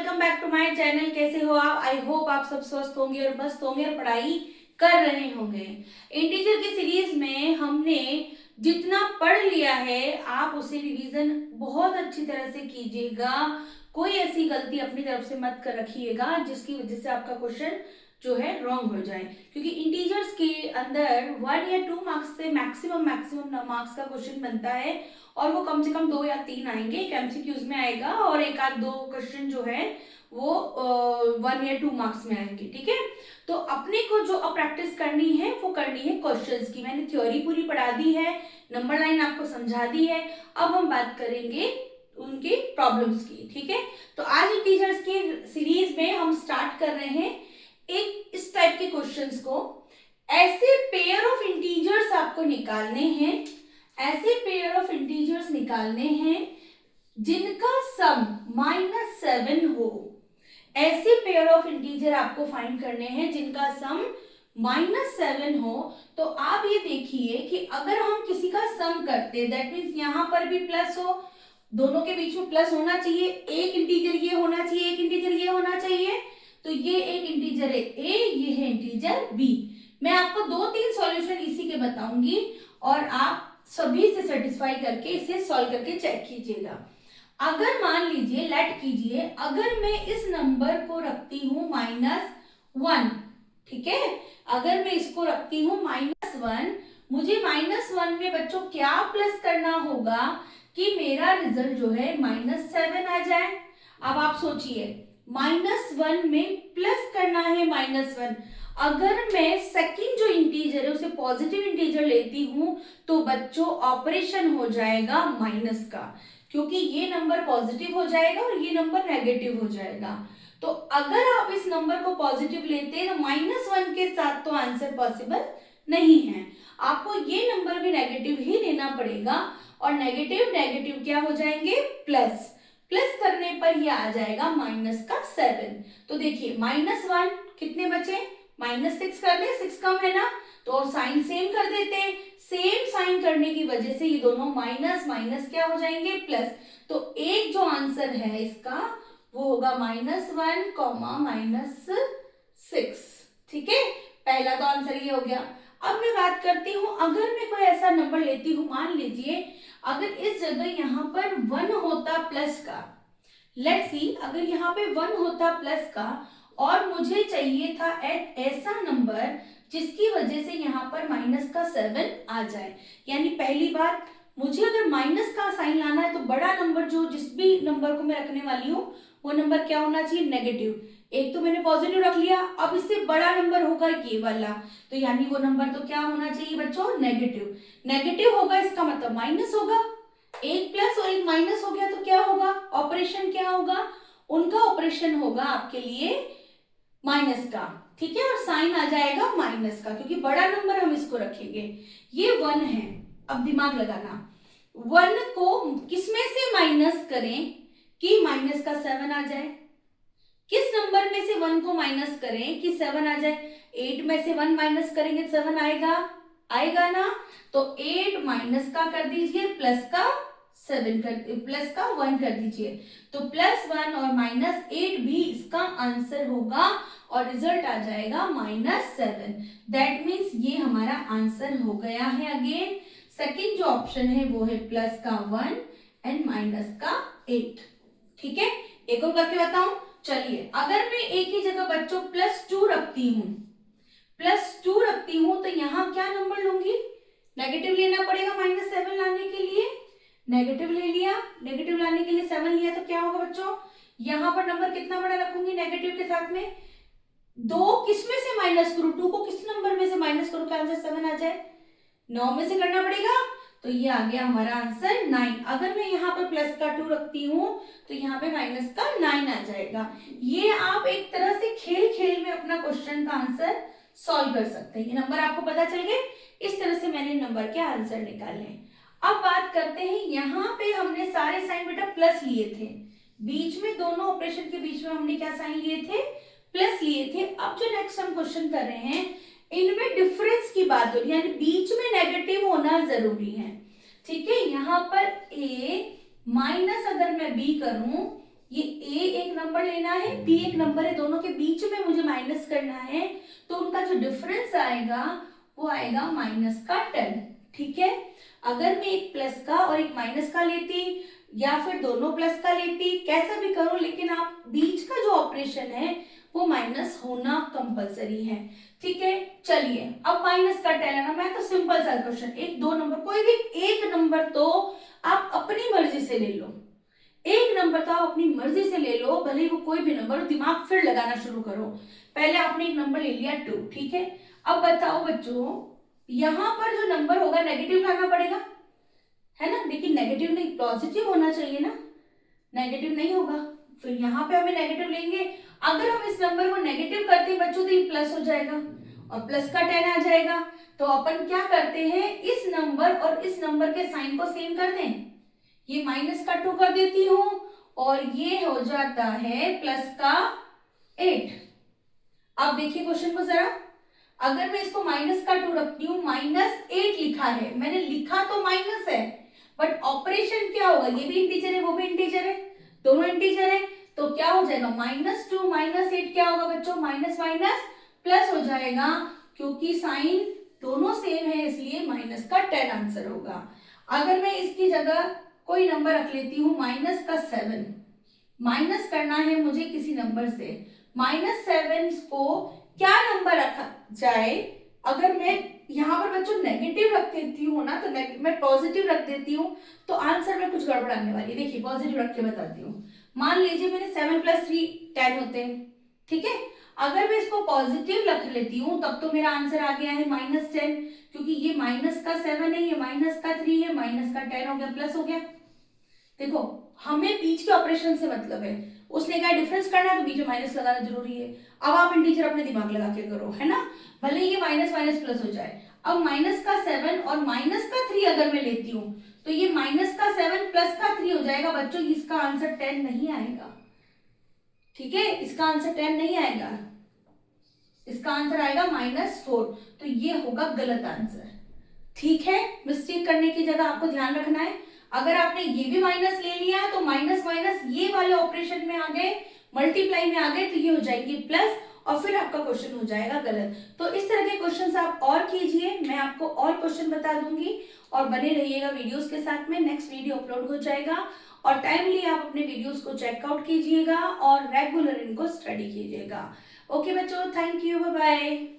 Welcome back to my channel. कैसे हो आप? आई होप आप सब स्वस्थ होंगे और मस्त होंगे और पढ़ाई कर रहे होंगे। इंटीजर की सीरीज में हमने जितना पढ़ लिया है आप उसे रिवीजन बहुत अच्छी तरह से कीजिएगा। कोई ऐसी गलती अपनी तरफ से मत कर रखिएगा जिसकी वजह से आपका क्वेश्चन जो है रॉन्ग हो जाए, क्योंकि इंटीजर्स के अंदर 1 या 2 मार्क्स से मैक्सिमम मार्क्स का क्वेश्चन बनता है और वो कम से कम 2 या 3 आएंगे। एक एमसीक्यूज में आएगा और एक आध दो क्वेश्चन जो है वो 1 या 2 मार्क्स में आएंगे। ठीक है, तो अपने को जो अब प्रैक्टिस करनी है वो करनी है क्वेश्चंस की। मैंने थ्योरी पूरी पढ़ा दी है, नंबर लाइन आपको समझा दी है। अब हम बात करेंगे उनके प्रॉब्लम्स की। ठीक है, तो आज इंटीजर्स की सीरीज में हम स्टार्ट कर रहे हैं एक इस टाइप के क्वेश्चंस को। ऐसे पेयर ऑफ इंटीजर्स आपको निकालने हैं, ऐसे पेयर ऑफ इंटीजर्स निकालने हैं जिनका सम -7 हो। ऐसे पेयर ऑफ इंटीजर आपको फाइंड करने हैं जिनका सम -7 हो। तो आप ये देखिए कि अगर हम किसी का सम करते, दैट मीन्स यहां पर भी प्लस हो, दोनों के बीच में प्लस होना चाहिए। एक इंटीजर ये होना चाहिए, एक इंटीजर ये होना चाहिए। तो ये एक इंटीजर है ए, ये है इंटीजर बी। मैं आपको 2-3 सॉल्यूशन इसी के बताऊंगी और आप सभी से सेटिस्फाई करके इसे सॉल्व करके चेक कीजिएगा। अगर मान लीजिए, लेट कीजिए, अगर मैं इस नंबर को रखती हूं -1, ठीक है, अगर मैं इसको रखती हूं -1, मुझे -1 में बच्चों क्या प्लस करना होगा कि मेरा रिजल्ट जो है -7 आ जाए। अब आप सोचिए, -1 में प्लस करना है -1। अगर मैं सेकंड जो इंटीजर है उसे पॉजिटिव इंटीजर लेती हूं तो बच्चों ऑपरेशन हो जाएगा माइनस का, क्योंकि ये नंबर पॉजिटिव हो जाएगा और ये नंबर नेगेटिव हो जाएगा। तो अगर आप इस नंबर को पॉजिटिव लेते हैं तो -1 के साथ तो आंसर पॉसिबल नहीं है। आपको ये नंबर भी नेगेटिव ही लेना पड़ेगा और नेगेटिव नेगेटिव क्या हो जाएंगे, प्लस। प्लस करने पर ये आ जाएगा -7। तो देखिए -1 कितने बचे, -6 कर दे, 6 कम है ना, तो साइन सेम कर देते हैं। सेम साइन करने की वजह से ये दोनों माइनस माइनस क्या हो जाएंगे, प्लस। तो एक जो आंसर है इसका वो होगा -1, -6। ठीक है, पहला तो आंसर ये हो गया। अब मैं बात करती हूं, अगर मैं कोई ऐसा नंबर लेती हूं, मान लीजिए अगर इस जगह यहां पर 1 होता प्लस का, लेट्स सी, अगर यहाँ पे 1 होता प्लस का और मुझे चाहिए था ऐसा नंबर जिसकी वजह से यहाँ पर -7 आ जाए। यानी पहली बात, मुझे अगर माइनस का साइन लाना है तो बड़ा नंबर जो जिस भी नंबर को मैं रखने वाली हूँ वो नंबर क्या होना चाहिए, नेगेटिव। एक तो मैंने पॉजिटिव रख लिया, अब इससे बड़ा नंबर होगा ये वाला, तो यानी वो नंबर तो क्या होना चाहिए बच्चों, नेगेटिव। नेगेटिव होगा इसका मतलब माइनस होगा, एक प्लस और एक माइनस हो गया तो क्या होगा, ऑपरेशन क्या होगा, उनका ऑपरेशन होगा आपके लिए माइनस का। ठीक है, और साइन आ जाएगा माइनस का, क्योंकि बड़ा नंबर हम इसको रखेंगे। ये 1 है, अब दिमाग लगाना, 1 को किसमें से माइनस करें कि माइनस का 7 आ जाए। किस नंबर में से 1 को माइनस करें कि 7 आ जाए। 8 में से 1 माइनस करेंगे 7 आएगा, आएगा ना। तो 8 माइनस का कर दीजिए, प्लस का 1 कर दीजिए। तो +1 और -8 भी इसका आंसर होगा और रिजल्ट आ जाएगा -7। दैट मीन्स ये हमारा आंसर हो गया है। अगेन सेकंड जो ऑप्शन है वो है प्लस का 1 एंड माइनस का 8। ठीक है, एक और करके बताऊं, चलिए। अगर मैं एक ही जगह बच्चों +2 रखती हूं, +2 रखती हूं तो यहाँ क्या नंबर लूंगी, नेगेटिव लेना पड़ेगा -7 लाने के लिए। नेगेटिव ले लिया, नेगेटिव लाने के लिए 7 लिया तो क्या होगा बच्चों, यहाँ पर नंबर कितना बड़ा रखूंगी नेगेटिव के साथ में, 2 किस में से माइनस करूं, 2 को किस नंबर में से माइनस करूं कि आंसर 7 आ जाए, 9 में से करना पड़ेगा। तो ये आ गया हमारा आंसर 9। अगर मैं यहाँ पर प्लस का 2 रखती हूँ तो यहाँ पे माइनस का 9 आ जाएगा। ये आप एक तरह से खेल खेल में अपना क्वेश्चन का आंसर सॉल्व कर सकते हैं। ये नंबर आपको पता चल गए, इस तरह से मैंने नंबर के आंसर निकाले। अब बात करते हैं, यहाँ पे हमने सारे साइन बेटा प्लस लिए थे, बीच में दोनों ऑपरेशन के बीच में हमने क्या साइन लिए थे, प्लस लिए थे। अब जो नेक्स्ट हम क्वेश्चन कर रहे हैं इनमें डिफरेंस की बात हो रही है, यानी बीच में नेगेटिव होना जरूरी है। ठीक है, यहाँ पर a माइनस अगर मैं b करूं ये a एक नंबर लेना है, b एक नंबर है, दोनों के बीच में मुझे माइनस करना है, तो उनका जो डिफरेंस आएगा वो आएगा माइनस का 10। ठीक है, अगर मैं एक प्लस का और एक माइनस का लेती या फिर दोनों प्लस का लेती, कैसा भी करो, लेकिन आप बीच का जो ऑपरेशन है वो माइनस होना कंपलसरी है। ठीक है, चलिए अब माइनस का 10 है ना, मैं तो सिंपल सा क्वेश्चन, एक दो नंबर कोई भी एक नंबर तो आप अपनी मर्जी से ले लो, एक नंबर तो आप अपनी मर्जी से ले लो, भले वो कोई भी नंबर हो, दिमाग फिर लगाना शुरू करो। पहले आपने एक नंबर ले लिया 2, ठीक है, अब बताओ बच्चों, यहां पर जो नंबर होगा नेगेटिव लाना पड़ेगा, है ना, लेकिन नेगेटिव नहीं, पॉजिटिव होना चाहिए ना, नेगेटिव नहीं होगा, फिर यहाँ पे हमें नेगेटिव लेंगे। अगर हम इस नंबर को नेगेटिव करते हैं बच्चों तो ये प्लस हो जाएगा और प्लस का 10 आ जाएगा। तो अपन क्या करते हैं, इस नंबर और इस नंबर के साइन को सेम कर दें, ये माइनस का 2 कर देती हूं और ये हो जाता है प्लस का 8। अब देखिए क्वेश्चन को जरा, अगर मैं इसको माइनस का 2 रखती हूँ, -8 लिखा है, मैंने लिखा तो माइनस है, बट ऑपरेशन क्या होगा, ये भी इंटीजर है वो भी इंटीजर है, दोनों इंटीजर है, तो क्या हो जाएगा -2 -8 क्या होगा बच्चों, माइनस माइनस प्लस हो जाएगा, क्योंकि साइन दोनों सेम है इसलिए माइनस का 10 आंसर होगा। अगर मैं इसकी जगह कोई नंबर रख लेती हूँ माइनस का 7, माइनस करना है मुझे किसी नंबर से, -7 को क्या नंबर रखा जाए, अगर मैं यहाँ पर बच्चों नेगेटिव रख देती हूँ ना, तो मैं पॉजिटिव रख देती हूँ तो आंसर में कुछ गड़बड़ आने वाली है। देखिए पॉजिटिव रख के बताती हूँ, मान लीजिए मैंने 7 + 3 10 होते हैं, ठीक है, अगर मैं इसको पॉजिटिव रख लेती हूँ तब तो मेरा आंसर आ गया है -10, क्योंकि ये माइनस का 7 है, ये माइनस का 3 है, माइनस का 10 हो गया, प्लस हो गया। देखो हमें बीच के ऑपरेशन से मतलब है, उसने कहा डिफरेंस करना है तो बीच में माइनस लगाना जरूरी है। अब आप इंटीजर अपने दिमाग लगा के करो, है ना, भले ये माइनस माइनस प्लस हो जाए। अब माइनस का 7 और माइनस का 3 अगर मैं लेती हूँ तो ये माइनस का 7 प्लस का 3 हो जाएगा बच्चों, इसका आंसर 10 नहीं आएगा। ठीक है, इसका आंसर 10 नहीं आएगा, इसका आंसर आएगा -4, तो ये होगा गलत आंसर। ठीक है, मिस्टेक करने की जगह आपको ध्यान रखना है, अगर आपने ये भी माइनस ले लिया तो माइनस माइनस ये वाले ऑपरेशन में आ गए, मल्टीप्लाई में आ गए, तो ये हो जाएंगे प्लस और फिर आपका क्वेश्चन हो जाएगा गलत। तो इस तरह के क्वेश्चंस आप और कीजिए, मैं आपको और क्वेश्चन बता दूंगी, और बने रहिएगा वीडियोस के साथ में, नेक्स्ट वीडियो अपलोड हो जाएगा, और टाइमली आप अपने वीडियोस को चेकआउट कीजिएगा और रेगुलर इनको स्टडी कीजिएगा। ओके बच्चों, थैंक यू, बाय बाय।